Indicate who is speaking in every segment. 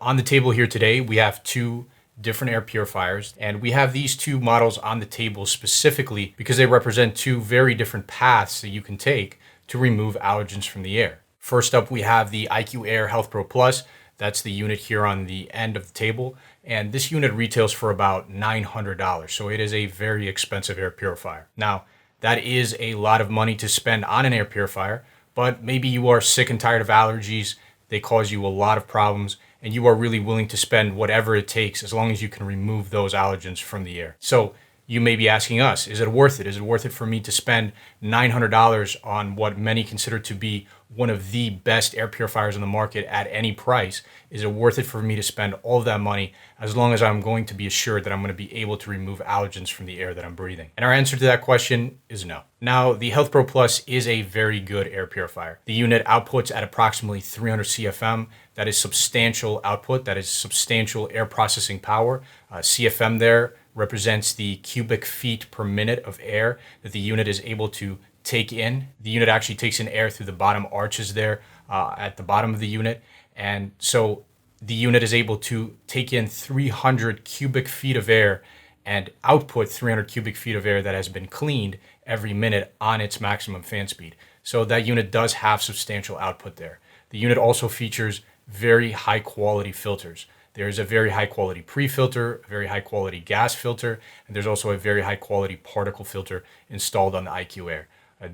Speaker 1: On the table here today, we have two different air purifiers, and we have these two models on the table specifically because they represent two very different paths that you can take to remove allergens from the air. First up, we have the IQAir HealthPro Plus. That's the unit here on the end of the table, and this unit retails for about $900, so it is a very expensive air purifier. Now, that is a lot of money to spend on an air purifier, but maybe you are sick and tired of allergies, they cause you a lot of problems, and you are really willing to spend whatever it takes as long as you can remove those allergens from the air. So you may be asking us, is it worth it? Is it worth it for me to spend $900 on what many consider to be one of the best air purifiers on the market at any price? Is it worth it for me to spend all of that money as long as I'm going to be assured that I'm going to be able to remove allergens from the air that I'm breathing? And our answer to that question is no. Now, the HealthPro Plus is a very good air purifier. The unit outputs at approximately 300 CFM. That is substantial output. That is substantial air processing power. CFM there represents the cubic feet per minute of air that the unit is able to take in. The unit actually takes in air through the bottom arches there at the bottom of the unit. And so the unit is able to take in 300 cubic feet of air and output 300 cubic feet of air that has been cleaned every minute on its maximum fan speed. So that unit does have substantial output there. The unit also features very high quality filters. There's a very high quality pre-filter, a very high quality gas filter, and there's also a very high quality particle filter installed on the IQAir.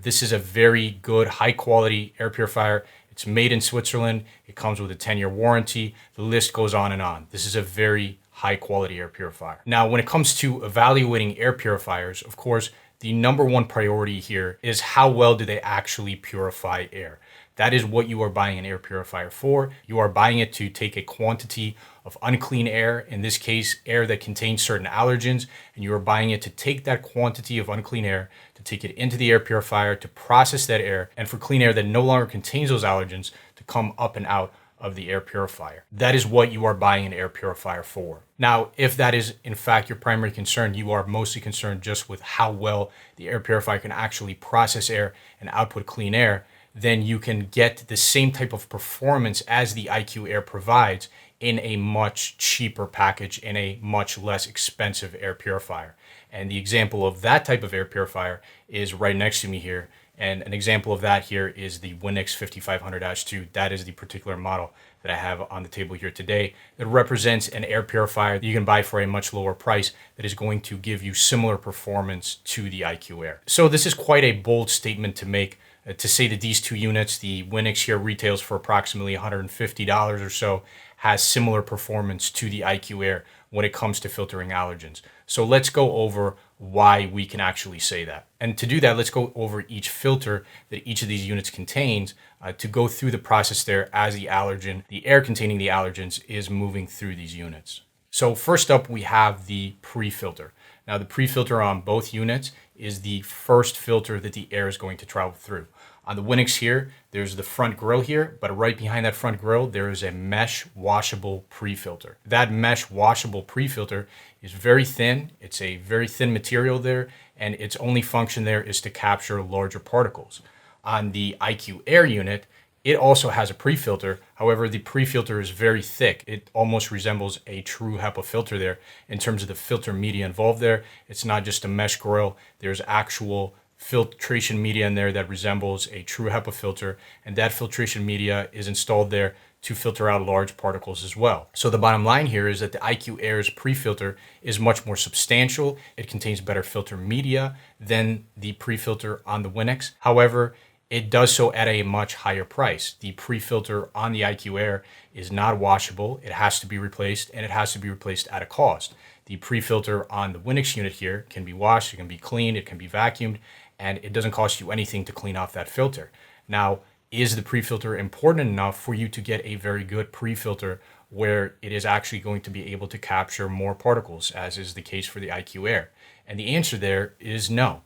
Speaker 1: This is a very good, high quality air purifier. It's made in Switzerland. It comes with a 10-year warranty. The list goes on and on. This is a very high quality air purifier. Now, when it comes to evaluating air purifiers, of course, the number one priority here is how well do they actually purify air. That is what you are buying an air purifier for. You are buying it to take a quantity of unclean air, in this case, air that contains certain allergens, and you are buying it to take that quantity of unclean air, to take it into the air purifier, to process that air, and for clean air that no longer contains those allergens to come up and out of the air purifier. That is what you are buying an air purifier for. Now, if that is in fact your primary concern, you are mostly concerned just with how well the air purifier can actually process air and output clean air, then you can get the same type of performance as the IQAir provides in a much cheaper package, in a much less expensive air purifier. And the example of that type of air purifier is right next to me here. And an example of that here is the Winix 5500-2. That is the particular model that I have on the table here today. That represents an air purifier that you can buy for a much lower price that is going to give you similar performance to the IQAir. So this is quite a bold statement to make, to say that these two units, the Winix here retails for approximately $150 or so, has similar performance to the IQAir when it comes to filtering allergens. So let's go over why we can actually say that. And to do that, let's go over each filter that each of these units contains to go through the process there as the allergen, the air containing the allergens, is moving through these units. So first up, we have the pre-filter. Now, the pre-filter on both units is the first filter that the air is going to travel through. On the Winix here, there's the front grill here, but right behind that front grill, there is a mesh washable pre-filter. That mesh washable pre-filter is very thin. It's a very thin material there, and its only function there is to capture larger particles. On the IQAir unit, it also has a pre-filter. However, the pre-filter is very thick. It almost resembles a true HEPA filter there in terms of the filter media involved there. It's not just a mesh grill. There's actual filtration media in there that resembles a true HEPA filter, and that filtration media is installed there to filter out large particles as well. So the bottom line here is that the IQAir's pre-filter is much more substantial. It contains better filter media than the pre-filter on the Winix. However, it does so at a much higher price. The pre-filter on the IQAir is not washable. It has to be replaced, and it has to be replaced at a cost. The pre-filter on the Winix unit here can be washed, it can be cleaned, it can be vacuumed, and it doesn't cost you anything to clean off that filter. Now, is the pre-filter important enough for you to get a very good pre-filter where it is actually going to be able to capture more particles, as is the case for the IQAir? And the answer there is no.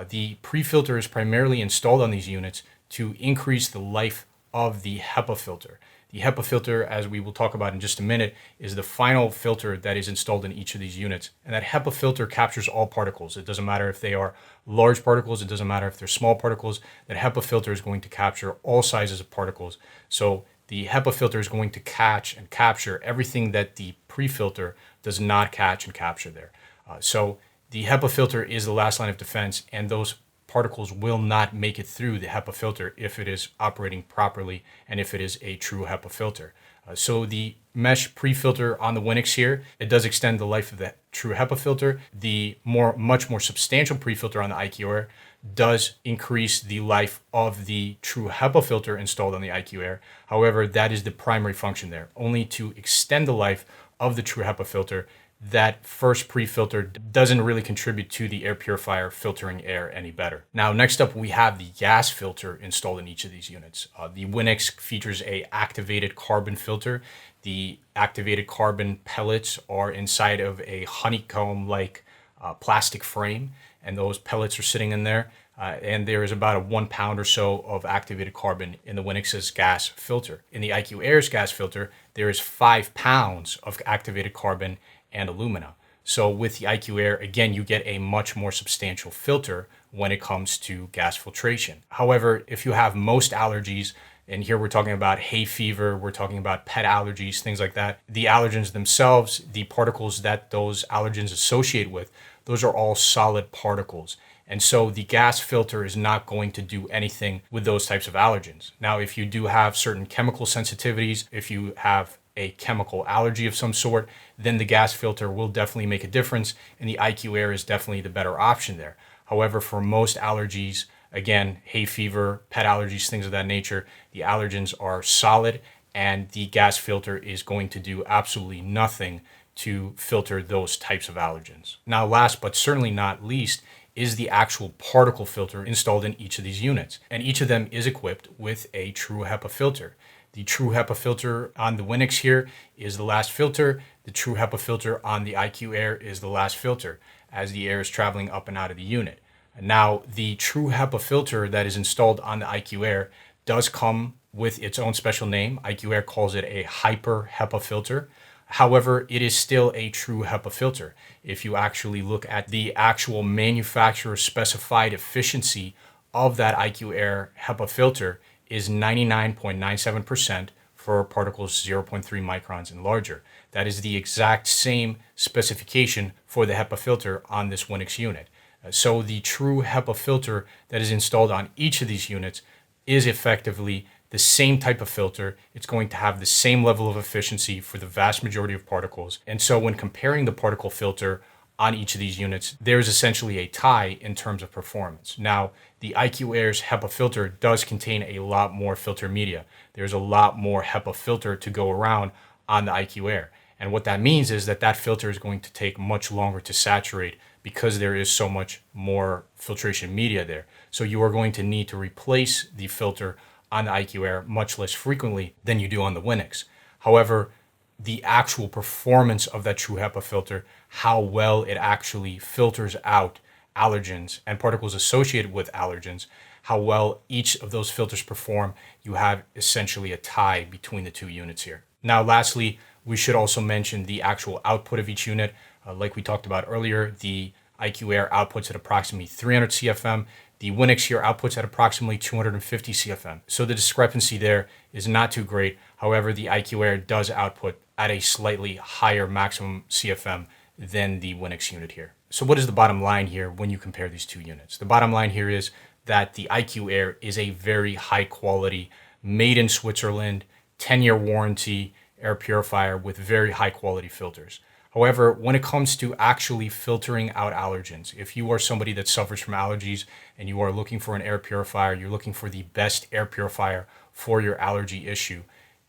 Speaker 1: The pre-filter is primarily installed on these units to increase the life of the HEPA filter. The HEPA filter, as we will talk about in just a minute, is the final filter that is installed in each of these units. And that HEPA filter captures all particles. It doesn't matter if they are large particles. It doesn't matter if they're small particles. That HEPA filter is going to capture all sizes of particles. So the HEPA filter is going to catch and capture everything that the pre-filter does not catch and capture there. So the HEPA filter is the last line of defense, and those particles will not make it through the HEPA filter if it is operating properly and if it is a true HEPA filter. So the mesh pre-filter on the Winix here, it does extend the life of the true HEPA filter. The much more substantial pre-filter on the IQAir does increase the life of the true HEPA filter installed on the IQAir. However, that is the primary function there, only to extend the life of the true HEPA filter. That first pre-filter doesn't really contribute to the air purifier filtering air any better. Now, next up, we have the gas filter installed in each of these units. The Winix features a activated carbon filter. The activated carbon pellets are inside of a honeycomb-like plastic frame, and those pellets are sitting in there. And there is about a 1 pound or so of activated carbon in the Winix's gas filter. In the IQAir's gas filter, there is 5 pounds of activated carbon and alumina. So with the IQAir, again, you get a much more substantial filter when it comes to gas filtration. However, if you have most allergies, and here we're talking about hay fever, we're talking about pet allergies, things like that, the allergens themselves, the particles that those allergens associate with, those are all solid particles. And so the gas filter is not going to do anything with those types of allergens. Now, if you do have certain chemical sensitivities, if you have a chemical allergy of some sort, then the gas filter will definitely make a difference, and the IQAir is definitely the better option there. However, for most allergies, again, hay fever, pet allergies, things of that nature, the allergens are solid, and the gas filter is going to do absolutely nothing to filter those types of allergens. Now, last but certainly not least is the actual particle filter installed in each of these units, and each of them is equipped with a true HEPA filter. The true HEPA filter on the Winix here is the last filter. The true HEPA filter on the IQAir is the last filter as the air is traveling up and out of the unit. Now, the true HEPA filter that is installed on the IQAir does come with its own special name. IQAir calls it a hyper HEPA filter. However, it is still a true HEPA filter. If you actually look at the actual manufacturer specified efficiency of that IQAir HEPA filter, is 99.97% for particles 0.3 microns and larger. That is the exact same specification for the HEPA filter on this Winix unit. So the true HEPA filter that is installed on each of these units is effectively the same type of filter. It's going to have the same level of efficiency for the vast majority of particles. And so when comparing the particle filter on each of these units, there's essentially a tie in terms of performance. Now, the IQAir's HEPA filter does contain a lot more filter media. There's a lot more HEPA filter to go around on the IQAir. And what that means is that that filter is going to take much longer to saturate because there is so much more filtration media there. So you are going to need to replace the filter on the IQAir much less frequently than you do on the Winix. However, the actual performance of that true HEPA filter, how well it actually filters out allergens and particles associated with allergens, how well each of those filters perform, you have essentially a tie between the two units here. Now, lastly, we should also mention the actual output of each unit. Like we talked about earlier, the IQAir outputs at approximately 300 CFM. The Winix here outputs at approximately 250 CFM. So the discrepancy there is not too great. However, the IQAir does output at a slightly higher maximum CFM than the Winix unit here. So what is the bottom line here when you compare these two units? The bottom line here is that the IQAir is a very high quality, made in Switzerland, 10-year warranty air purifier with very high quality filters. However, when it comes to actually filtering out allergens, if you are somebody that suffers from allergies and you are looking for an air purifier, you're looking for the best air purifier for your allergy issue,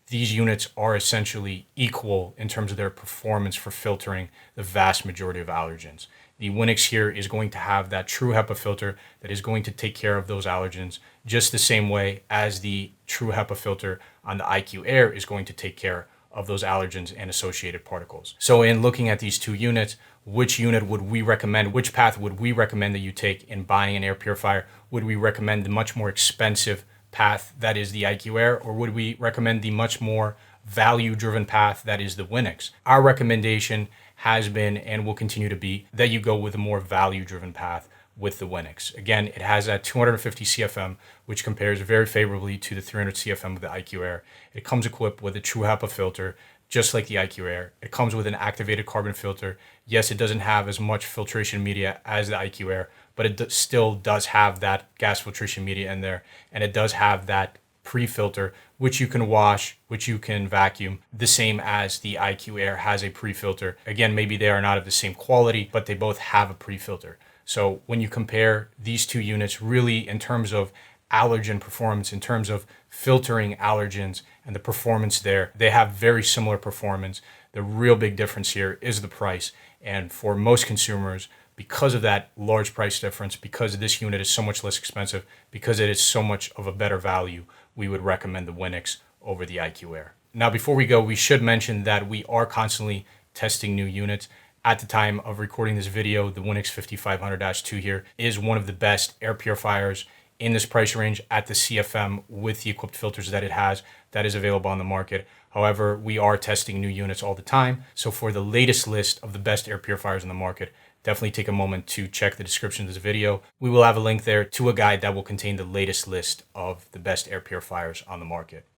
Speaker 1: these units are essentially equal in terms of their performance for filtering the vast majority of allergens. The Winix here is going to have that true HEPA filter that is going to take care of those allergens just the same way as the true HEPA filter on the IQAir is going to take care of those allergens and associated particles. So in looking at these two units, which unit would we recommend? Which path would we recommend that you take in buying an air purifier? Would we recommend the much more expensive path that is the IQAir, or would we recommend the much more value-driven path that is the Winix? Our recommendation has been and will continue to be that you go with a more value-driven path with the Winix. Again, it has that 250 CFM, which compares very favorably to the 300 CFM of the IQAir. It comes equipped with a true HEPA filter, just like the IQAir. It comes with an activated carbon filter. Yes, it doesn't have as much filtration media as the IQAir, but it still does have that gas filtration media in there, and it does have that pre-filter, which you can wash, which you can vacuum, the same as the IQAir has a pre-filter. Again, maybe they are not of the same quality, but they both have a pre-filter. So when you compare these two units, really in terms of allergen performance, in terms of filtering allergens and the performance there, they have very similar performance. The real big difference here is the price. And for most consumers, because of that large price difference, because this unit is so much less expensive, because it is so much of a better value, we would recommend the Winix over the IQAir. Now, before we go, we should mention that we are constantly testing new units. At the time of recording this video, the Winix 5500-2 here is one of the best air purifiers in this price range at the CFM with the equipped filters that it has, that is available on the market. However, we are testing new units all the time. So for the latest list of the best air purifiers in the market, definitely take a moment to check the description of this video. We will have a link there to a guide that will contain the latest list of the best air purifiers on the market.